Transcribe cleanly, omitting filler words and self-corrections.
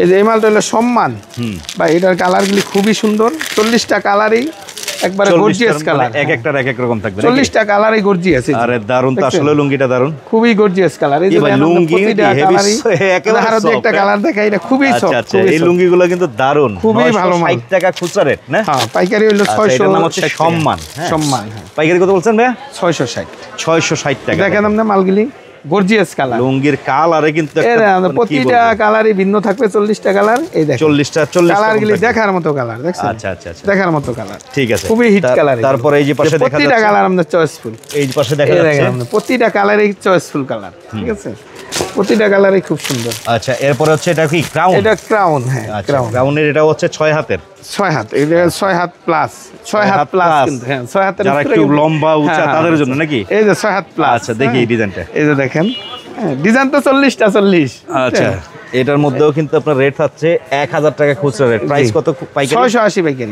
এই যে এই মালটা হলো সম্মান বা এটার কালারগুলি খুবই সুন্দর 40টা কালারই একবারে গর্জিয়াস কালার এক একটার এক এক রকম থাকবে 40টা কালারই গর্জিয়াস আরে দারুন তো আসলে লুঙ্গিটা দারুন খুবই গর্জিয়াস কালার এই যে লুঙ্গি হেভি একেবারে আরো একটা কালার দেখাই এটা খুবই সফট আচ্ছা এই লুঙ্গিগুলো কিন্তু দারুন খুবই ভালো মাল 60 টাকা খুচরা রেট না হ্যাঁ পাইকারি হলো 600 এটার নাম হচ্ছে সম্মান সম্মান পাইকারি কত বলছেন ভাই 660 টাকা দেখেন আপনি মালগুলি গর্জিয়াস কালার লুঙ্গির কালারে কিন্তু প্রতিটা কালারই ভিন্ন থাকবে 40টা কালার এই দেখেন 40 কালারগুলি দেখার মতো কালার দেখছেন আচ্ছা দেখার মতো কালার ঠিক আছে খুবই হিট কালার তারপরে এই যে পাশে দেখা যাচ্ছে প্রতিটা কালার আমাদের চয়েসফুল এই পাশে দেখা যাচ্ছে প্রতিটা কালারই চয়েসফুল কালার ঠিক আছে প্রতিটা কালারই খুব সুন্দর আচ্ছা এরপর হচ্ছে এটা কি ক্রাউন এটা ক্রাউন হ্যাঁ ক্রাউনের এটা হচ্ছে 6 হাতের 6 হাত এটা 6 হাত প্লাস 6 হাত প্লাস কিন্তু হ্যাঁ 6 হাতের যারা একটু লম্বা উঁচা তাদের জন্য নাকি এই যে 6 হাত প্লাস আচ্ছা দেখি এই ডিজাইনটা এই যে দেখেন ডিজাইন তো 40টা 40 আচ্ছা এটার মধ্যেও কিন্তু আপনার রেট হচ্ছে 1000 টাকা খুচরা রেট প্রাইস কত পাইকারি 680 পাইকারি